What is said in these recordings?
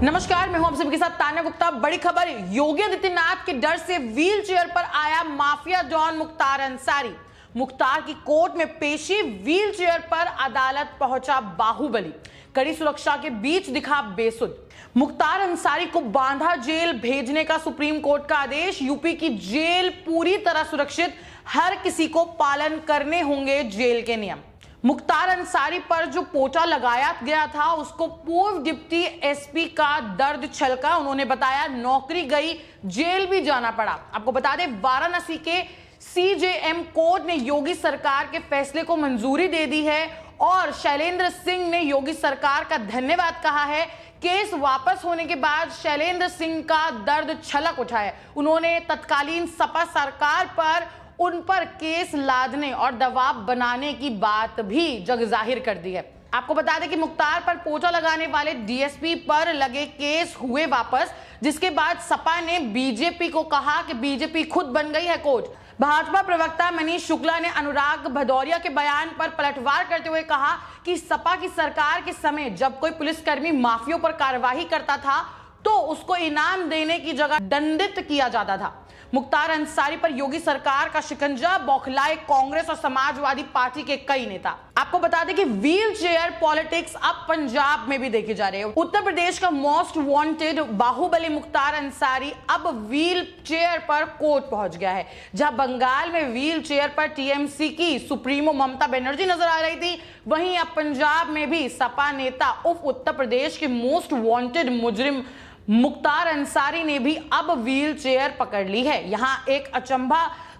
नमस्कार, मैं हूं आप सभी के साथ तान्या गुप्ता। बड़ी खबर, योगी आदित्यनाथ के डर से व्हील चेयर पर आया माफिया डॉन मुख्तार अंसारी। मुख्तार की कोर्ट में पेशी, व्हील चेयर पर अदालत पहुंचा बाहुबली। कड़ी सुरक्षा के बीच दिखा बेसुध। मुख्तार अंसारी को बांधा जेल भेजने का सुप्रीम कोर्ट का आदेश। यूपी की जेल पूरी तरह सुरक्षित, हर किसी को पालन करने होंगे जेल के नियम। मुख्तार अंसारी पर जो पोचा लगाया गया था, उसको पूर्व डिप्टी एसपी का दर्द छलका। उन्होंने बताया, नौकरी गई, जेल भी जाना पड़ा। आपको बता दें, वाराणसी के सीजेएम कोर्ट ने योगी सरकार के फैसले को मंजूरी दे दी है और शैलेंद्र सिंह ने योगी सरकार का धन्यवाद कहा है। केस वापस होने के बाद शैलेंद्र सिंह का दर्द छलक उठा है। उन्होंने तत्कालीन सपा सरकार पर उन पर केस लादने और दबाव बनाने की बात भी जग जाहिर कर दी है। आपको बता दें कि मुख्तार पर पोचा लगाने वाले डीएसपी पर लगे केस हुए वापस, जिसके बाद सपा ने बीजेपी को कहा कि बीजेपी खुद बन गई है कोच। भाजपा प्रवक्ता मनीष शुक्ला ने अनुराग भदौरिया के बयान पर पलटवार करते हुए कहा कि सपा की सरकार के समय जब कोई पुलिसकर्मी माफियों पर कार्रवाई करता था तो उसको इनाम देने की जगह दंडित किया जाता था। मुख्तार अंसारी पर योगी सरकार का शिकंजा, बौखलाए कांग्रेस और समाजवादी पार्टी के कई नेता। आपको बता दें कि व्हील चेयर पॉलिटिक्स अब पंजाब में भी देखी जा रही है। उत्तर प्रदेश का मोस्ट वांटेड बाहुबली मुख्तार अंसारी अब व्हील चेयर पर कोर्ट पहुंच गया है। जहां बंगाल में व्हील चेयर पर टीएमसी की सुप्रीमो ममता बनर्जी नजर आ रही थी, वहीं अब पंजाब में भी सपा नेता उत्तर प्रदेश के मोस्ट वांटेड मुजरिम मुख्तार अंसारी ने भी अब व्हील चेयर पकड़ ली है। यहां एक अचंभा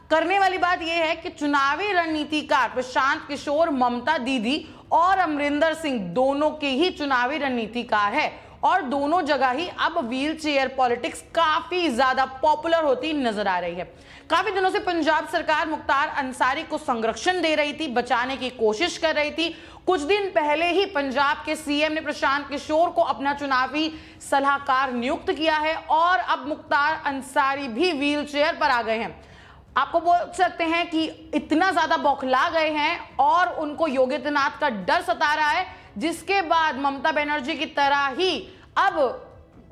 करने वाली बात यह है कि चुनावी रणनीतिकार प्रशांत किशोर, ममता दीदी और अमरिंदर सिंह दोनों के ही चुनावी रणनीतिकार है और दोनों जगह ही अब व्हील चेयर पॉलिटिक्स काफी ज्यादा पॉपुलर होती नजर आ रही है। काफी दिनों से पंजाब सरकार मुख्तार अंसारी को संरक्षण दे रही थी, बचाने की कोशिश कर रही थी। कुछ दिन पहले ही पंजाब के सीएम ने प्रशांत किशोर को अपना चुनावी सलाहकार नियुक्त किया है और अब मुख्तार अंसारी भी व्हील चेयर पर आ गए हैं। आपको बोल सकते हैं कि इतना ज्यादा बौखला गए हैं और उनको योगी आदित्यनाथ का डर सता रहा है, जिसके बाद ममता बनर्जी की तरह ही अब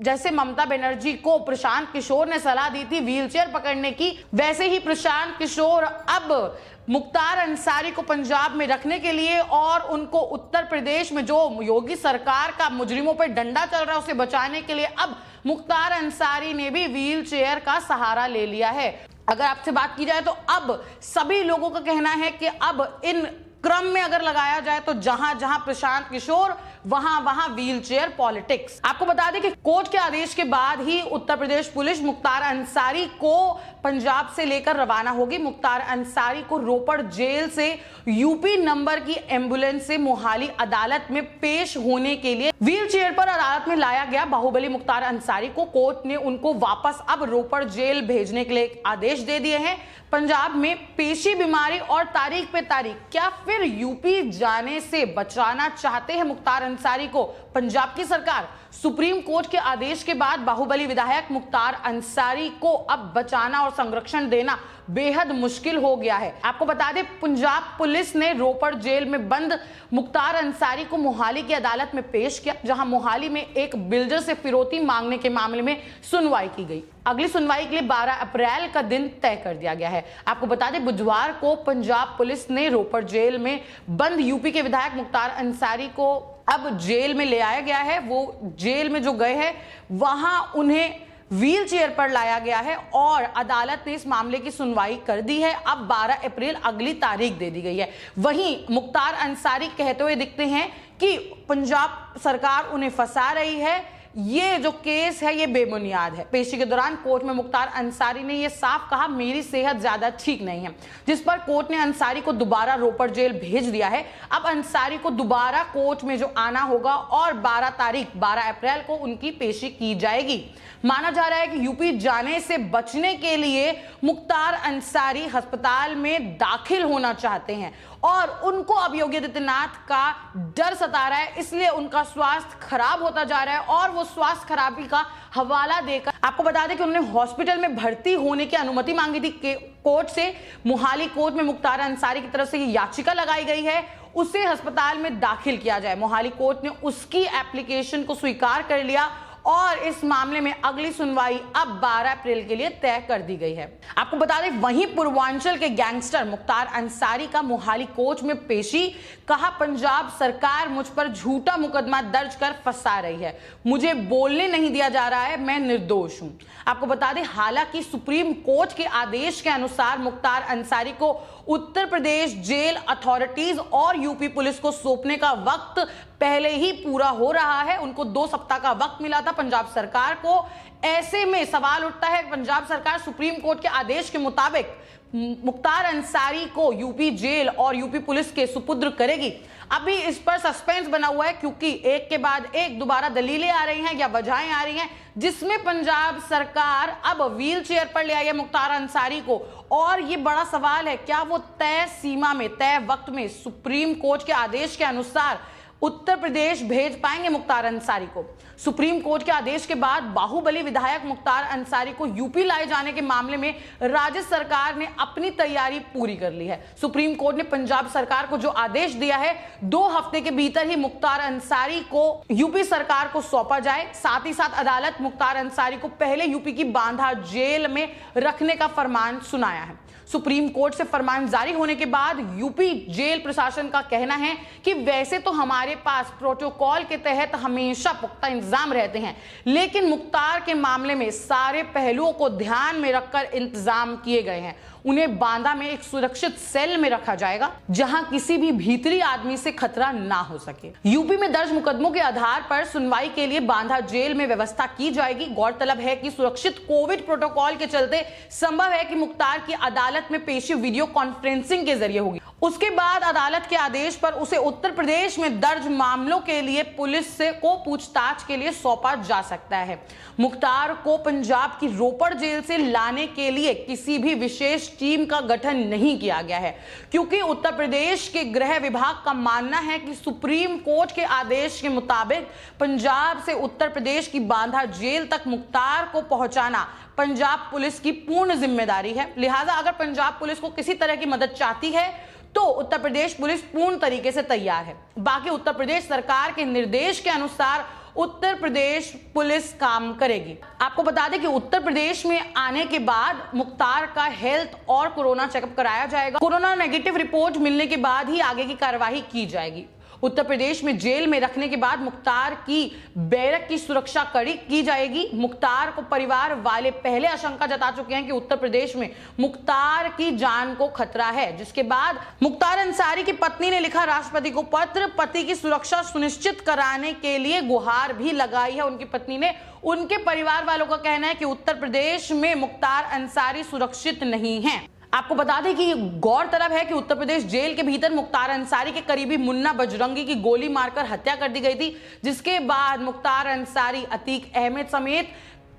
जैसे ममता बनर्जी को प्रशांत किशोर ने सलाह दी थी व्हील चेयर पकड़ने की, वैसे ही प्रशांत किशोर अब मुख्तार अंसारी को पंजाब में रखने के लिए और उनको उत्तर प्रदेश में जो योगी सरकार का मुजरिमों पर डंडा चल रहा है उसे बचाने के लिए अब मुख्तार अंसारी ने भी व्हील चेयर का सहारा ले लिया है। अगर आपसे बात की जाए तो अब सभी लोगों का कहना है कि अब इन क्रम में अगर लगाया जाए तो जहां जहां प्रशांत किशोर वहां वहां व्हील चेयर पॉलिटिक्स। आपको बता दें कि कोर्ट के आदेश के बाद ही उत्तर प्रदेश पुलिस मुख्तार अंसारी को पंजाब से लेकर रवाना होगी। मुख्तार अंसारी को रोपड़ जेल से यूपी नंबर की एम्बुलेंस से मोहाली अदालत में पेश होने के लिए व्हील चेयर पर अदालत में लाया गया। बाहुबली मुख्तार अंसारी को कोर्ट ने उनको वापस अब रोपड़ जेल भेजने के लिए आदेश दे दिए हैं। पंजाब में पेशी, बीमारी और तारीख पे तारीख, क्या फिर यूपी जाने से बचाना चाहते हैं मुख्तार अंसारी को पंजाब की सरकार? सुप्रीम कोर्ट के आदेश के बाद बाहुबली विधायक मुख्तार अंसारी को अब बचाना और संरक्षण देना बेहद मुश्किल हो गया है। आपको बता दें, पंजाब पुलिस ने रोपड़ जेल में बंद मुख्तार अंसारी को मोहाली की अदालत में पेश किया, जहां मोहाली में एक बिल्डर से फिरौती मांगने के मामले में सुनवाई की गई। अगली सुनवाई के लिए 12 अप्रैल का दिन तय कर दिया गया है। आपको बता दें, बुधवार को पंजाब पुलिस ने रोपड़ जेल में बंद यूपी के विधायक मुख्तार अंसारी को अब जेल में ले आया गया है। वो जेल में जो गए हैं वहां उन्हें व्हील चेयर पर लाया गया है और अदालत ने इस मामले की सुनवाई कर दी है। अब 12 अप्रैल अगली तारीख दे दी गई है। वहीं मुख्तार अंसारी कहते हुए दिखते हैं कि पंजाब सरकार उन्हें फंसा रही है, ये जो केस है ये बेबुनियाद है। पेशी के दौरान कोर्ट में मुख्तार अंसारी ने यह साफ कहा, मेरी सेहत ज्यादा ठीक नहीं है, जिस पर कोर्ट ने अंसारी को दोबारा रोपड़ जेल भेज दिया है। अब अंसारी को दोबारा कोर्ट में जो आना होगा और 12 अप्रैल को उनकी पेशी की जाएगी। माना जा रहा है कि यूपी जाने से बचने के लिए मुख्तार अंसारी अस्पताल में दाखिल होना चाहते हैं और उनको अब योगी आदित्यनाथ का डर सता रहा है, इसलिए उनका स्वास्थ्य खराब होता जा रहा है और वो स्वास्थ्य खराबी का हवाला देकर आपको बता दें कि उन्होंने हॉस्पिटल में भर्ती होने की अनुमति मांगी थी कोर्ट से। मोहाली कोर्ट में मुख्तार अंसारी की तरफ से ये याचिका लगाई गई है, उसे अस्पताल में दाखिल किया जाए। मोहाली कोर्ट ने उसकी एप्लीकेशन को स्वीकार कर लिया और इस मामले में अगली सुनवाई अब 12 अप्रैल के लिए तय कर दी गई है। आपको बता दें, वहीं पूर्वांचल के गैंगस्टर मुख्तार अंसारी का मोहाली कोर्ट में पेशी। कहा, पंजाब सरकार मुझ पर झूठा मुकदमा दर्ज कर फंसा रही है, मुझे बोलने नहीं दिया जा रहा है, मैं निर्दोष हूं। आपको बता दें, हालांकि सुप्रीम कोर्ट के आदेश के अनुसार मुख्तार अंसारी को उत्तर प्रदेश जेल अथॉरिटीज और यूपी पुलिस को सौंपने का वक्त पहले ही पूरा हो रहा है। उनको 2 सप्ताह का वक्त मिला था पंजाब सरकार को। ऐसे में सवाल उठता है, पंजाब सरकार सुप्रीम कोर्ट के आदेश के मुताबिक मुख्तार अंसारी को यूपी जेल और यूपी पुलिस के सुपुर्द करेगी। अभी इस पर सस्पेंस बना हुआ है, क्योंकि एक के बाद एक दोबारा दलीलें आ रही हैं या वजहें आ रही हैं, जिसमें पंजाब सरकार अब व्हील चेयर पर ले आई है मुख्तार अंसारी को। और ये बड़ा सवाल है, क्या वो तय सीमा में, तय वक्त में सुप्रीम कोर्ट के आदेश के अनुसार उत्तर प्रदेश भेज पाएंगे मुख्तार अंसारी को? सुप्रीम कोर्ट के आदेश के बाद बाहुबली विधायक मुख्तार अंसारी को यूपी लाए जाने के मामले में राज्य सरकार ने अपनी तैयारी पूरी कर ली है। सुप्रीम कोर्ट ने पंजाब सरकार को जो आदेश दिया है, 2 हफ्ते के भीतर ही मुख्तार अंसारी को यूपी सरकार को सौंपा जाए। साथ ही साथ अदालत मुख्तार अंसारी को पहले यूपी की बांधा जेल में रखने का फरमान सुनाया है। सुप्रीम कोर्ट से फरमान जारी होने के बाद यूपी जेल प्रशासन का कहना है कि वैसे तो हमारे पास प्रोटोकॉल के तहत हमेशा पुख्ता इंतजाम रहते हैं, लेकिन मुख्तार के मामले में सारे पहलुओं को ध्यान में रखकर इंतजाम किए गए हैं। उन्हें बांदा में एक सुरक्षित सेल में रखा जाएगा, जहां किसी भी भीतरी आदमी से खतरा ना हो सके। यूपी में दर्ज मुकदमों के आधार पर सुनवाई के लिए बांदा जेल में व्यवस्था की जाएगी। गौरतलब है कि सुरक्षित कोविड प्रोटोकॉल के चलते संभव है कि मुख्तार की अदालत में पेशी वीडियो कॉन्फ्रेंसिंग के जरिए होगी। उसके बाद अदालत के आदेश पर उसे उत्तर प्रदेश में दर्ज मामलों के लिए पुलिस को पूछताछ के लिए सौंपा जा सकता है। मुख्तार को पंजाब की रोपड़ जेल से लाने के लिए किसी भी विशेष टीम का गठन नहीं किया गया है, क्योंकि उत्तर प्रदेश के गृह विभाग का मानना है कि सुप्रीम कोर्ट के आदेश के मुताबिक पंजाब से उत्तर प्रदेश की बांधा जेल तक मुख्तार को पहुंचाना पंजाब पुलिस की पूर्ण जिम्मेदारी है। लिहाजा अगर पंजाब पुलिस को किसी तरह की मदद चाहती है तो उत्तर प्रदेश पुलिस पूर्ण तरीके से तैयार है। बाकी उत्तर प्रदेश सरकार के निर्देश के अनुसार उत्तर प्रदेश पुलिस काम करेगी। आपको बता दें कि उत्तर प्रदेश में आने के बाद मुख्तार का हेल्थ और कोरोना चेकअप कराया जाएगा। कोरोना नेगेटिव रिपोर्ट मिलने के बाद ही आगे की कार्यवाही की जाएगी। उत्तर प्रदेश में जेल में रखने के बाद मुख्तार की बैरक की सुरक्षा कड़ी की जाएगी। मुख्तार को परिवार वाले पहले आशंका जता चुके हैं कि उत्तर प्रदेश में मुख्तार की जान को खतरा है, जिसके बाद मुख्तार अंसारी की पत्नी ने लिखा राष्ट्रपति को पत्र। पति की सुरक्षा सुनिश्चित कराने के लिए गुहार भी लगाई है उनकी पत्नी ने। उनके परिवार वालों का कहना है कि उत्तर प्रदेश में मुख्तार अंसारी सुरक्षित नहीं है। आपको बता दें कि गौरतलब है कि उत्तर प्रदेश जेल के भीतर मुख्तार अंसारी के करीबी मुन्ना बजरंगी की गोली मारकर हत्या कर दी गई थी, जिसके बाद मुख्तार अंसारी, अतीक अहमद समेत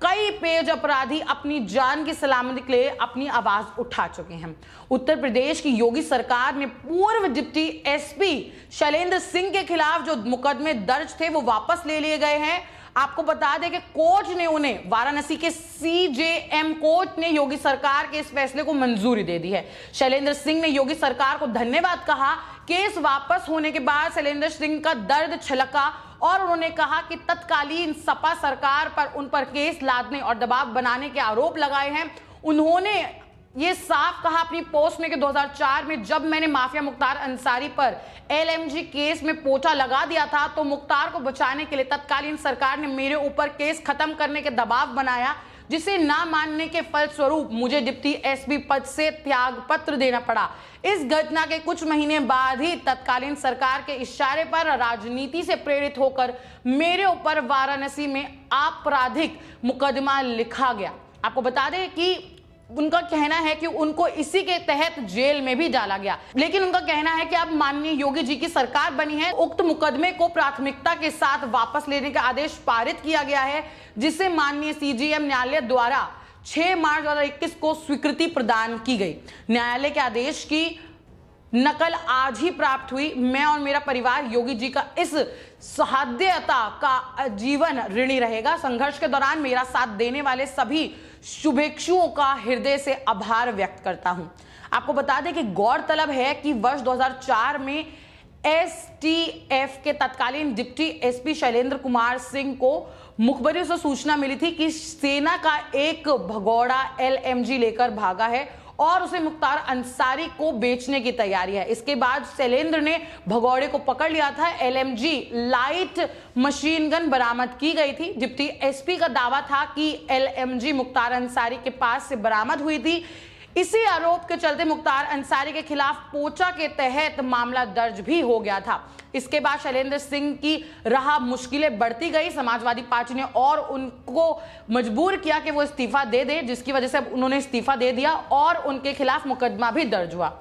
कई पेज अपराधी अपनी जान की सलामती के लिए अपनी आवाज उठा चुके हैं। उत्तर प्रदेश की योगी सरकार ने पूर्व डिप्टी एसपी शैलेंद्र सिंह के खिलाफ जो मुकदमे दर्ज थे वो वापस ले लिए गए हैं। आपको बता दें कि कोर्ट ने उन्हें, वाराणसी के सीजेएम कोर्ट ने योगी सरकार के इस फैसले को मंजूरी दे दी है। शैलेंद्र सिंह ने योगी सरकार को धन्यवाद कहा। केस वापस होने के बाद शैलेंद्र सिंह का दर्द छलका और उन्होंने कहा कि तत्कालीन सपा सरकार पर उन पर केस लादने और दबाव बनाने के आरोप लगाए हैं। उन्होंने ये साफ कहा अपनी पोस्ट में कि 2004 में जब मैंने माफिया मुख्तार अंसारी पर एलएमजी केस में पोछा लगा दिया था, तो मुख्तार को बचाने के लिए तत्कालीन सरकार ने मेरे ऊपर केस खत्म करने के दबाव बनाया, जिसे ना मानने के फलस्वरूप मुझे डिप्टी एसपी पद से त्याग पत्र देना पड़ा। इस घटना के कुछ महीने बाद ही तत्कालीन सरकार के इशारे पर राजनीति से प्रेरित होकर मेरे ऊपर वाराणसी में आपराधिक मुकदमा लिखा गया। आपको बता दें कि उनका कहना है कि उनको इसी के तहत जेल में भी डाला गया, लेकिन उनका कहना है कि अब माननीय योगी जी की सरकार बनी है, उक्त मुकदमे को प्राथमिकता के साथ वापस लेने का आदेश पारित किया गया है, जिसे माननीय सीजेएम न्यायालय द्वारा 6 मार्च 2021 को स्वीकृति प्रदान की गई। न्यायालय के आदेश की नकल आज ही प्राप्त हुई। मैं और मेरा परिवार योगी जी का इस सहायता का जीवन ऋणी रहेगा। संघर्ष के दौरान मेरा साथ देने वाले सभी शुभेच्छुओं का हृदय से आभार व्यक्त करता हूं। आपको बता दें कि गौरतलब है कि वर्ष 2004 में एसटीएफ के तत्कालीन डिप्टी एसपी शैलेंद्र कुमार सिंह को मुखबरी से सूचना मिली थी कि सेना का एक भगोड़ा एलएमजी लेकर भागा है और उसे मुख्तार अंसारी को बेचने की तैयारी है। इसके बाद शैलेंद्र ने भगोड़े को पकड़ लिया था। एलएमजी लाइट मशीन गन बरामद की गई थी। डिप्टी एसपी का दावा था कि एलएमजी मुख्तार अंसारी के पास से बरामद हुई थी। इसी आरोप के चलते मुख्तार अंसारी के खिलाफ पोचा के तहत मामला दर्ज भी हो गया था। इसके बाद शैलेंद्र सिंह की राह मुश्किलें बढ़ती गई। समाजवादी पार्टी ने और उनको मजबूर किया कि वो इस्तीफा दे दे, जिसकी वजह से उन्होंने इस्तीफा दे दिया और उनके खिलाफ मुकदमा भी दर्ज हुआ।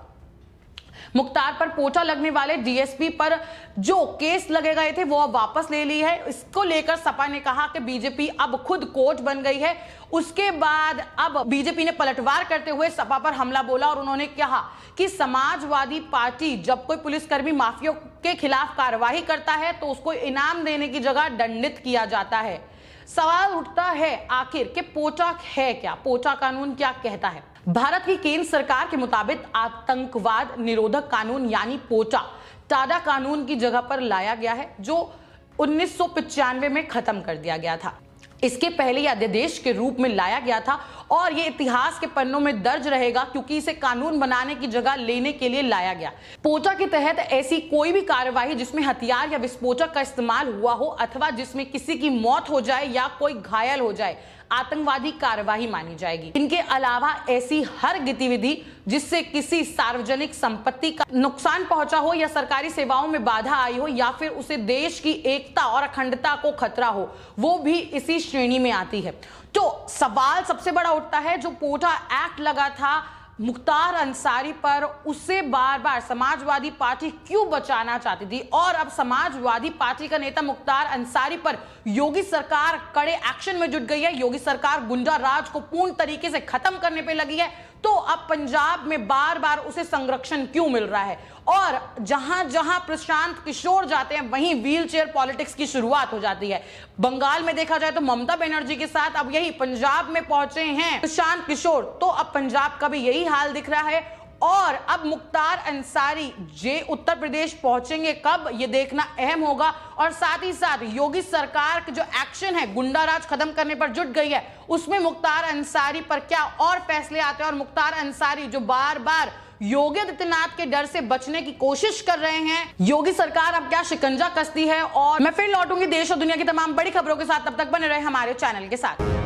मुख्तार पर पोचा लगने वाले डीएसपी पर जो केस लगे गए थे वो अब वापस ले ली है। इसको लेकर सपा ने कहा कि बीजेपी अब खुद कोच बन गई है। उसके बाद अब बीजेपी ने पलटवार करते हुए सपा पर हमला बोला और उन्होंने कहा कि समाजवादी पार्टी जब कोई पुलिसकर्मी माफिया के खिलाफ कार्रवाई करता है तो उसको इनाम देने की जगह दंडित किया जाता है। सवाल उठता है आखिर कि पोचा है क्या, पोचा कानून क्या कहता है। भारत की केंद्र सरकार के मुताबिक आतंकवाद निरोधक कानून यानी पोचा टाडा कानून की जगह पर लाया गया है, जो 1995 में खत्म कर दिया गया था। इसके पहले यह अध्यादेश के रूप में लाया गया था और यह इतिहास के पन्नों में दर्ज रहेगा क्योंकि इसे कानून बनाने की जगह लेने के लिए लाया गया। पोचा के तहत ऐसी कोई भी कार्यवाही जिसमें हथियार या विस्फोटक का इस्तेमाल हुआ हो अथवा जिसमें किसी की मौत हो जाए या कोई घायल हो जाए आतंकवादी कार्यवाही मानी जाएगी। इनके अलावा ऐसी हर गतिविधि जिससे किसी सार्वजनिक संपत्ति का नुकसान पहुंचा हो या सरकारी सेवाओं में बाधा आई हो या फिर उसे देश की एकता और अखंडता को खतरा हो, वो भी इसी श्रेणी में आती है। तो सवाल सबसे बड़ा उठता है, जो पोचा एक्ट लगा था मुख्तार अंसारी पर, उसे बार बार समाजवादी पार्टी क्यों बचाना चाहती थी और अब समाजवादी पार्टी का नेता मुख्तार अंसारी पर योगी सरकार कड़े एक्शन में जुट गई है। योगी सरकार गुंडा राज को पूर्ण तरीके से खत्म करने पे लगी है। तो अब पंजाब में बार बार उसे संरक्षण क्यों मिल रहा है और जहां जहां प्रशांत किशोर जाते हैं वहीं व्हील चेयर पॉलिटिक्स की शुरुआत हो जाती है। बंगाल में देखा जाए तो ममता बनर्जी के साथ अब यही पंजाब में पहुंचे हैं प्रशांत किशोर, तो अब पंजाब का भी यही हाल दिख रहा है। और अब मुख्तार अंसारी जे उत्तर प्रदेश पहुंचेंगे कब, ये देखना अहम होगा। और साथ ही साथ योगी सरकार के जो एक्शन है गुंडा राज खत्म करने पर जुट गई है, उसमें मुख्तार अंसारी पर क्या और फैसले आते हैं। और मुख्तार अंसारी जो बार बार योगी आदित्यनाथ के डर से बचने की कोशिश कर रहे हैं, योगी सरकार अब क्या शिकंजा कसती है। और मैं फिर लौटूंगी देश और दुनिया की तमाम बड़ी खबरों के साथ, तब तक बने रहे हमारे चैनल के साथ।